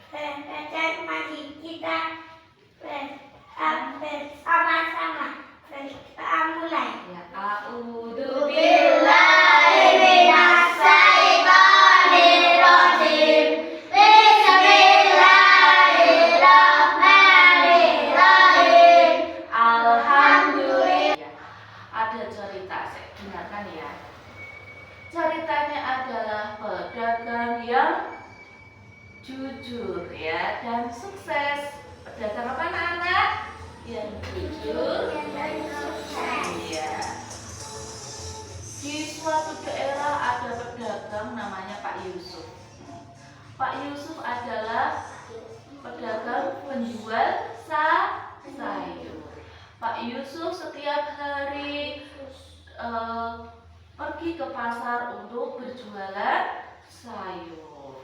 dan mari kita sama-sama mulai. Ya, a'udzubillahi minasyaitonirrajim. Bismillahirrahmanirrahim. Alhamdulillah. Ada cerita, saya dengarkan ya. Ceritanya adalah pedagang yang jujur ya dan sukses. Pedagang apa anak-anak? Yang jujur dan sukses. Iya. Di suatu daerah ada pedagang namanya Pak Yusuf. Pak Yusuf adalah pedagang penjual sayur. Pak Yusuf setiap hari pergi ke pasar untuk berjualan sayur.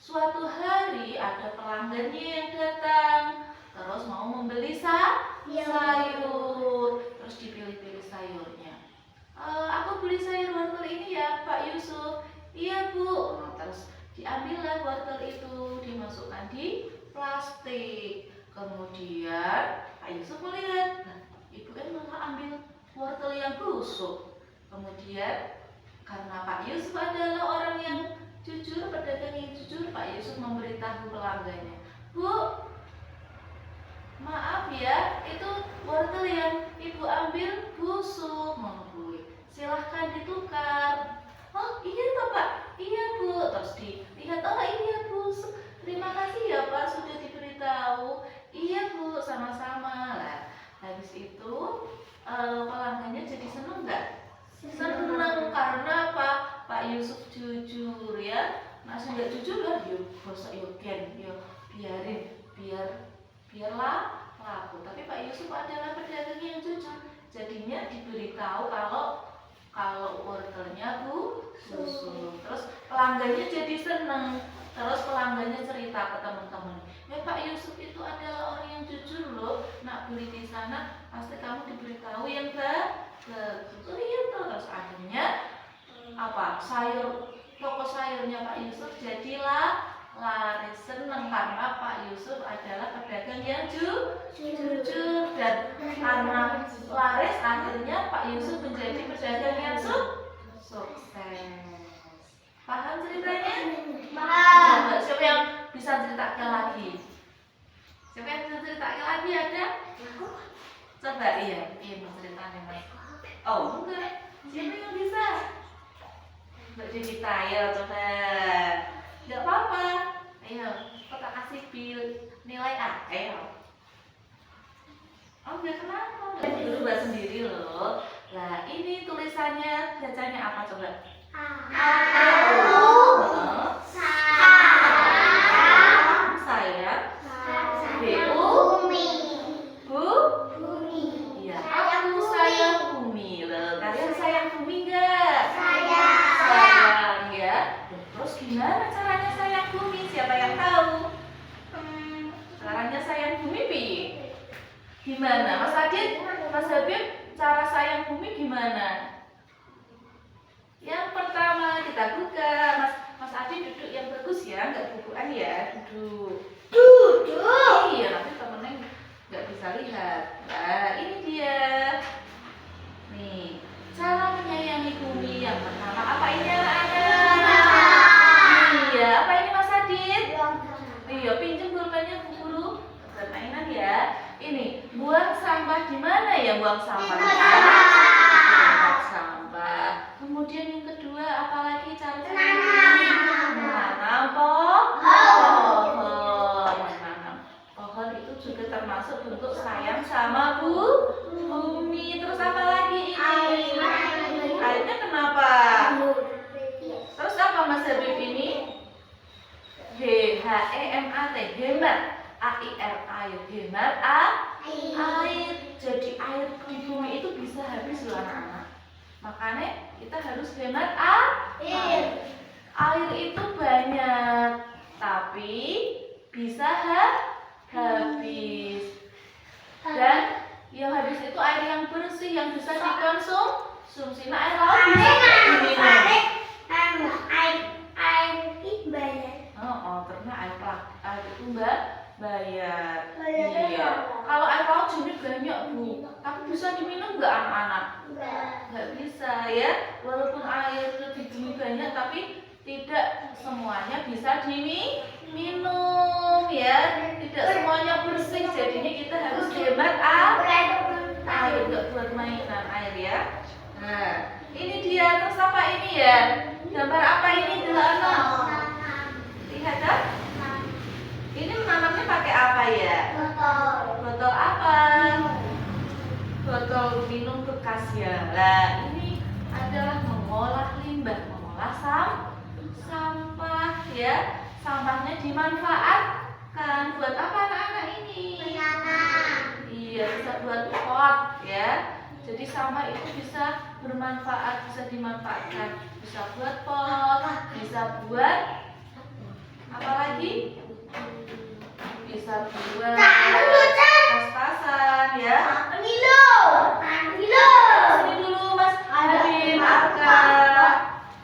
Suatu hari ada pelanggannya yang datang, terus mau membeli sayur, terus dipilih-pilih sayurnya. Aku beli sayur wortel ini ya Pak Yusuf. Iya Bu. Terus diambillah wortel itu, dimasukkan di plastik. Kemudian Pak Yusuf melihat, nah, Ibu malah ambil wortel yang busuk. Kemudian karena Pak Yusuf adalah orang yang jujur, pedagang yang jujur, Pak Yusuf memberitahu pelanggannya, Bu, maaf ya, itu wortel yang Ibu ambil busuk, silahkan ditukar. Oh iya toh Pak, iya Bu. Terus dilihat, oh iya busuk, terima kasih ya Pak sudah diberitahu. Iya Bu, sama-sama lah. Habis itu pelanggannya jadi seneng nggak? Seneng karena Pak Yusuf jujur ya. Masih nggak jujur lah, yuk gosok biarlah laku. Tapi Pak Yusuf adalah pedagang yang jujur, jadinya diberitahu kalau wortelnya busuk. Terus pelanggannya jadi seneng. Terus pelanggannya cerita ke teman-teman, ya Pak Yusuf itu adalah orang yang jujur loh. Nak beli di sana pasti kamu diberitahu yang bagus. Oh iya tuh. Terus akhirnya toko sayurnya Pak Yusuf jadilah laris, seneng karena Pak Yusuf adalah pedagang yang jujur, dan karena laris akhirnya Pak Yusuf menjadi pedagang yang sukses. Paham ceritanya? Paham. Coba siapa yang bisa ceritakan lagi? Siapa yang bisa ceritakan lagi ada? Coba iya ceritanya Mas. Oh enggak, siapa yang bisa? Mbak Judita, ayo coba. Enggak apa-apa. Ayo, kita kasih nilai A. Ayo. Oh enggak, kenapa? Enggak dulu buat sendiri loh. Nah ini tulisannya, bacanya apa coba? Gimana caranya sayang bumi? Siapa yang tahu? Caranya sayang bumi gimana? Mas Adit, Mas Habib, cara sayang bumi gimana? Yang pertama kita buka. Mas Adit duduk yang bagus ya, nggak bubukan ya, duduk. Iya, nanti temennya nggak bisa lihat. Nah, ini dia. Nih, cara menyayangi bumi yang pertama apa ini anak-anak? Iya, apa ini Mas Adit? Iya, pinjam pulpennya Bu Guru. Mainan ya. Ini, buang sampah di mana ya buang sampah? Buang sampah. Kemudian yang kedua, apalagi cara menanam pohon. Menanam pohon itu juga termasuk bentuk sayang sama bumi. Terus apa lagi ini? Airnya kenapa? Terus apa Mas Habib ini? HEMAT, hemat. AIR, air, hemat air. Jadi air di bumi itu bisa habis loh anak-anak. Makanya kita harus hemat air. Air itu banyak, tapi bisa habis. Dan yang habis itu air yang bersih yang bisa dikonsumsi. Nah, air laut bisa diminum. Air itu banyak. Karena air pelaut air itu bayar. Iya. Kalau air laut jadi banyak Bu, tapi bisa diminum nggak anak-anak? Nggak bisa ya. Walaupun air di bumi banyak, tapi tidak semuanya bisa diminum ya. Tidak semuanya bersih, jadinya kita harus hemat air, nggak buat mainan air ya. Nah, ini dia. Terus apa ini ya? Gambar apa ini anak? Lihat kan? Ini menanamnya pakai apa ya? Botol apa? Botol minum bekas ya. Nah, ini adalah mengolah limbah, mengolah sampah ya. Sampahnya dimanfaatkan buat apa anak-anak ini? Iya, bisa buat pot ya. Jadi sampah itu bisa bermanfaat, bisa dimanfaatkan, bisa buat pot, bisa buat apa lagi? Bisa buat tas-tasan ya. Sini dulu Mas Adin, Arka.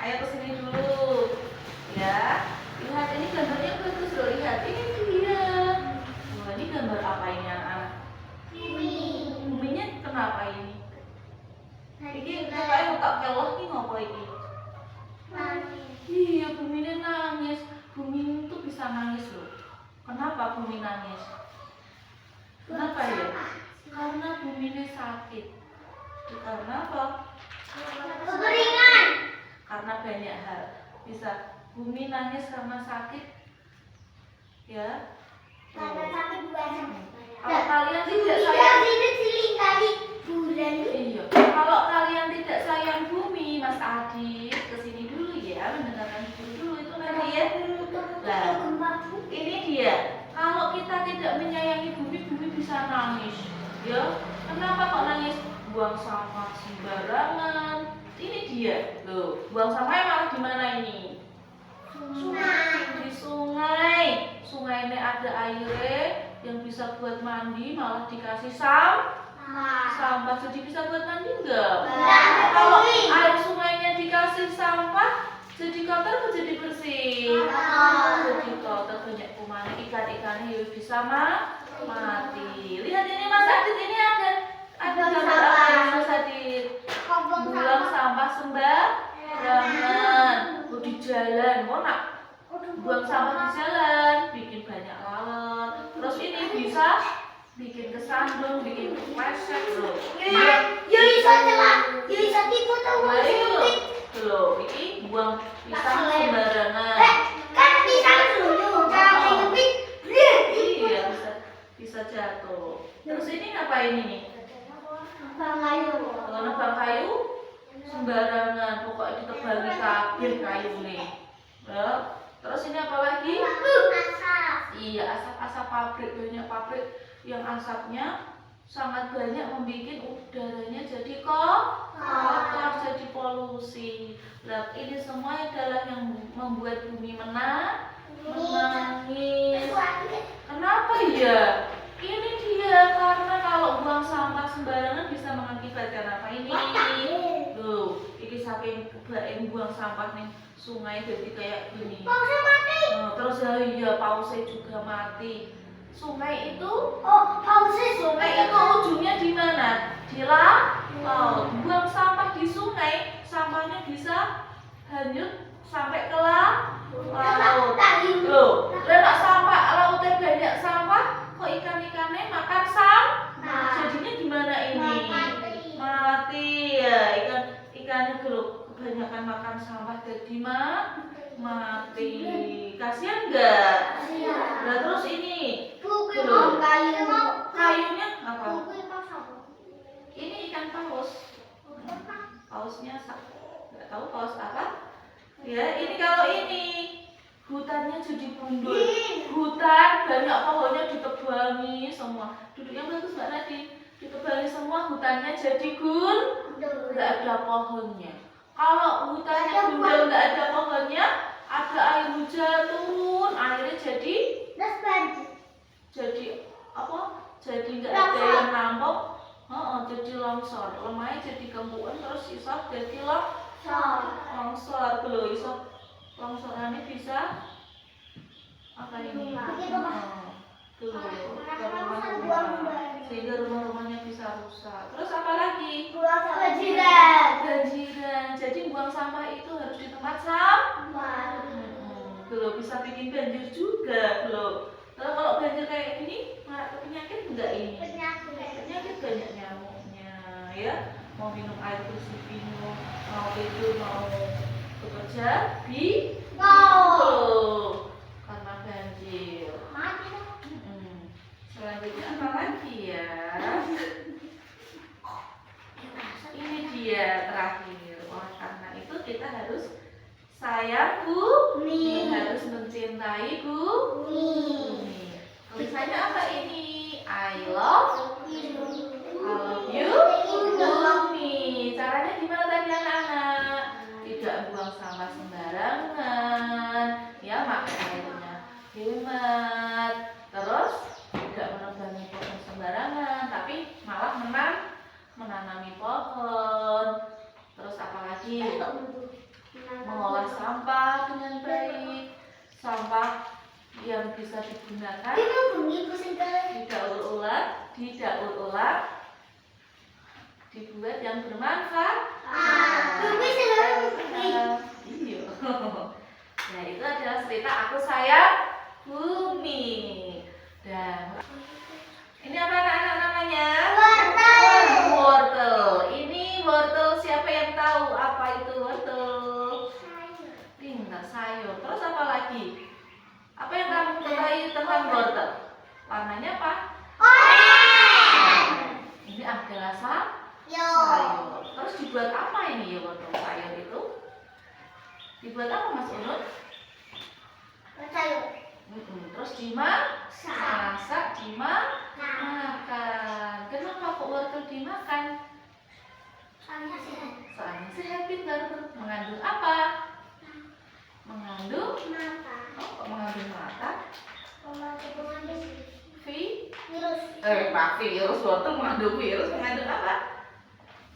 Ayo ke sini dulu. Ya. Lihat ini gambarnya bagus loh. Lihat ini dia. Wah, ini gambar apa ini anak-anak? Buminya kenapa ini? Ini kayak otak keloh ini ngapa ini? Iya, buminya nangis. Bumi itu bisa nangis loh. Kenapa bumi nangis? Kenapa ya? Karena buminya sakit. Karena apa? Karena banyak hal. Bisa bumi nangis karena sakit. Ya. Kalau kalian tidak sayang, iya. Kalau kalian tidak sayang bumi, Mas Adi, kesini dulu ya, mendengarkan dulu itu nanti ya. Nah, ini dia. Kalau kita tidak menyayangi bumi, bumi bisa nangis. Ya, kenapa kok nangis? Buang sampah sembarangan. Ini dia. Loh, buang sampahnya malah di mana ini? Di sungai. Sungai ini ada airnya yang bisa buat mandi, malah dikasih sampah. Jadi bisa buat mandi enggak? Kalau air sungainya dikasih sampah, jadi kotor atau jadi bersih? Jadi kotor, banyak kuman, ikan-ikannya ya bisa mati. Lihat ini Mas Adit, ini ada gambar apa ya Mas Adit? Buang sampah sembarangan. Di jalan, mau nak buang sampah di jalan, bikin banyak lalat. Terus ini bisa bikin kesandung, bikin kepleset loh. Loh, ini buang pisang sembarangan. Iya, bisa jatuh. Terus ini ngapain ini? Nebang kayu sembarangan, pokoknya ditebangi kabeh kayu nih. Terus ini apa lagi? Iya, asap-asap pabrik, banyak pabrik yang asapnya sangat banyak membuat udaranya jadi kotor, jadi polusi. Nah, ini semua adalah yang membuat bumi menangis. Kenapa ya? Ini dia, karena kalau buang sampah sembarangan bisa mengakibatkan apa ini? Tuh, ini saking buang sampah nih sungai jadi kayak gini. Terus ya pausnya juga mati. Sungai itu ujungnya di mana? Di laut. Buang sampah di sungai, sampahnya bisa hanyut sampai ke laut. Loh, letak sampah lautnya banyak sampah, kok ikan-ikannya makan sampah. Jadinya gimana ini? Mati ya, ikannya dulu kebanyakan makan sampah jadi mati. Kasihan enggak? Nah, terus ini kayunya apa? Ini ikan paus. Pausnya nggak tahu paus apa. Ya, ini kalau ini hutannya jadi gundul. Hutan banyak pohonnya ditebangi semua. Duduk yang bagus Mbak Nadi. Ditebangi semua, hutannya jadi nggak ada pohonnya. Kalau hutannya gundul nggak ada pohonnya, ada air hujan turun, airnya jadi apa? Jadi nggak ada yang nampok. Jadi longsor. Lemahnya jadi kembuan, terus sisa jadi longsor. Belum iso longsorannya bisa Apa ini? Rumah. Tuh, ke rumah-rumah. Sehingga rumah-rumahnya bisa rusak. Terus apa lagi? Banjiran. Banjiran. Jadi buang sampah itu harus di tempat sampah. Belum bisa bikin banjir juga, belum. Kalau banjir kayak gini, malah penyakit enggak ini? Penyakit banyak nyamuknya, ya. Mau minum air bersih minum, mau tidur, mau bekerja, belum. Karena banjir. Selanjutnya apa lagi ya? Ini dia terakhir. Oleh karena itu kita harus sayang bumi, harus mencintai bumi. Tulisannya apa ini? I love you, bumi. Caranya gimana tadi anak-anak? Tidak buang sampah sembarangan, ya pakai airnya hemat. Terus tidak menebangi pohon sembarangan, tapi malah menanami pohon. Terus apalagi? Mengolah sampah dengan baik, sampah yang bisa digunakan, didaur ulang, dibuat yang bermanfaat. Iya. Nah, itu adalah cerita Aku Sayang Bumi. Dan ini apa anak-anak namanya? Wortel. Ini wortel, siapa yang tahu apa itu wortel? Pintar, sayur. Terus apa lagi? Apa yang kamu ketahui tentang wortel? Warnanya apa? Ini adalah sayur. Terus dibuat apa ini ya wortel sayur itu? Dibuat apa Mas Unut? Terus dimasak, dimakan. Kenapa kok wortel dimakan? Soalnya sehat, pintar. Mengandung apa? Mengandung mata. Virus. Wortel mengandung virus. Mengandung apa?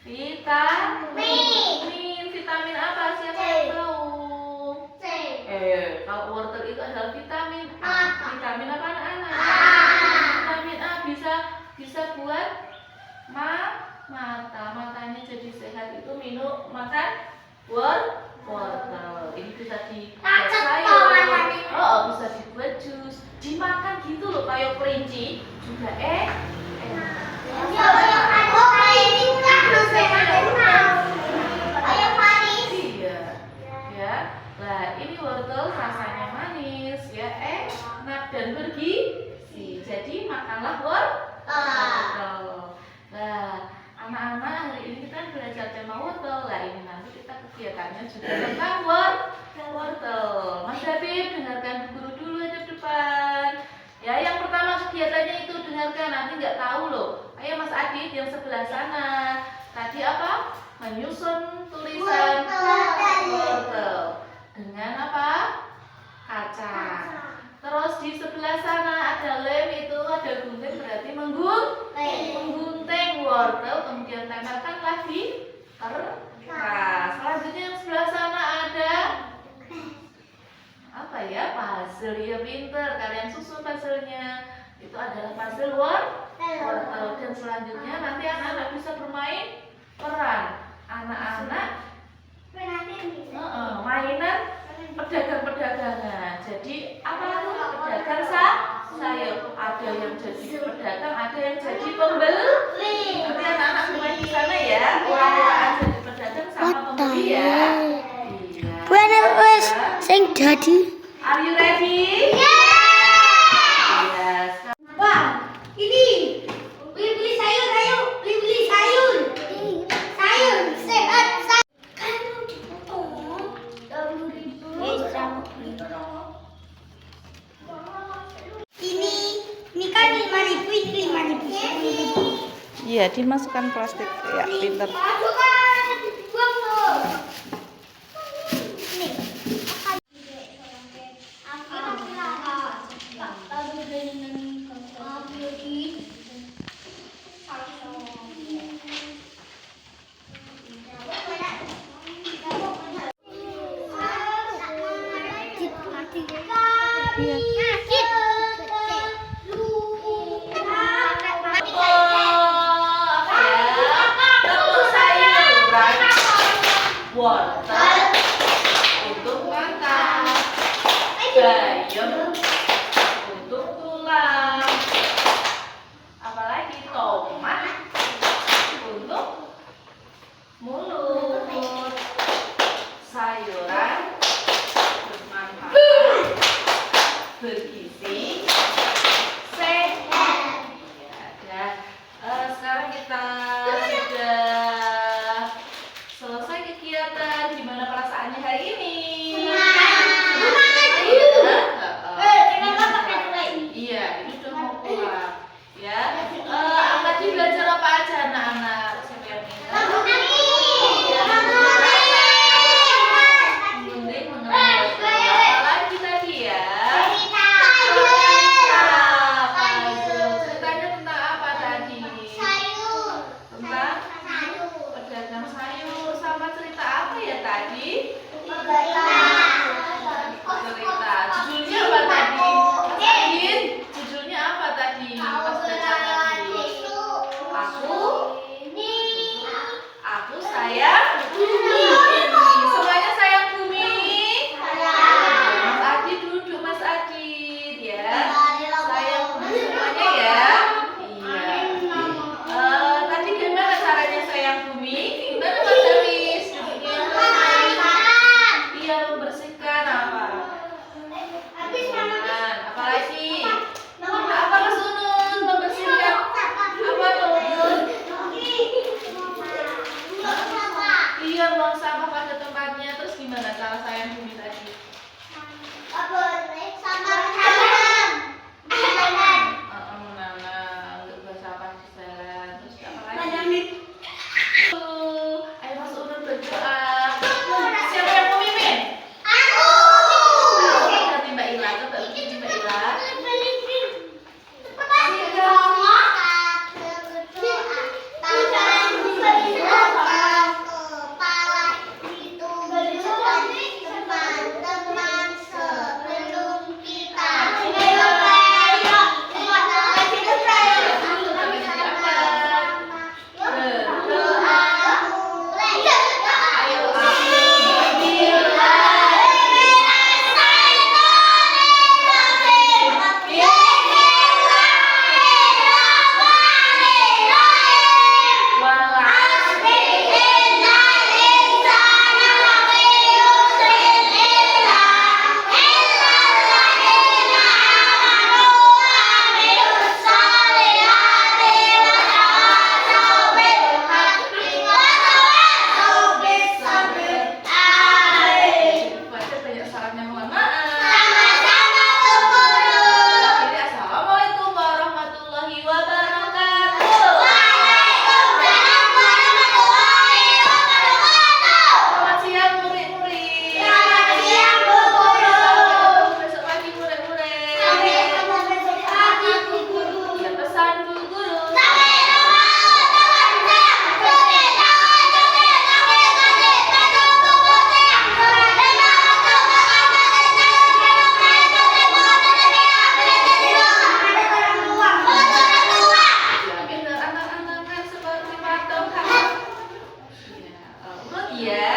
Vitamin. Vitamin apa? Siapa yang tahu? Kalau wortel itu adalah vitamin A. Vitamin apa anak-anak? Vitamin A bisa buat matanya jadi sehat. Itu makan wortel. Ini bisa dibuat sayur. Bisa dibuat jus. Dimakan gitu loh, kayak kelinci juga enak. Nah, ini wortel rasanya manis, ya, enak dan bergizi. Jadi makanlah wortel. Nah, anak-anak hari ini kita belajar tema wortel. Nah, ini nanti kita kegiatannya juga tentang wortel. Mas Habib, dengarkan guru dulu di depan. Ya, yang pertama kegiatannya itu dengarkan, nanti nggak tahu loh. Ayo Mas Adit yang sebelah sana. Tadi apa? Menyusun tulisan wortel. Dengan apa? Kaca. Terus di sebelah sana ada lem, itu ada gunting, berarti menggunting wortel, kemudian tempelkanlah di kertas. Selanjutnya yang sebelah sana ada apa ya? Puzzle. Ya, pinter, kalian susun puzzle-nya. Itu adalah puzzle wortel. Dan selanjutnya nanti anak-anak bisa bermain peran. Anak-anak mainan pedagang-pedagangan. Jadi apa itu pedagang sayur? Ada yang jadi pedagang, ada yang jadi pembeli. Nanti anak-anak bermain di sana ya. Orang-orang jadi pedagang sama pembeli ya. Wes sing jadi. Are you ready? Yes. Bang, ini beli sayur, ayo beli sayur. Sayur sehat. Ini kan 5.000, ini 5.000. Iya, dimasukkan plastik. Ya, pinter. Masukkan, buang loh. Nih. Iya. Iya,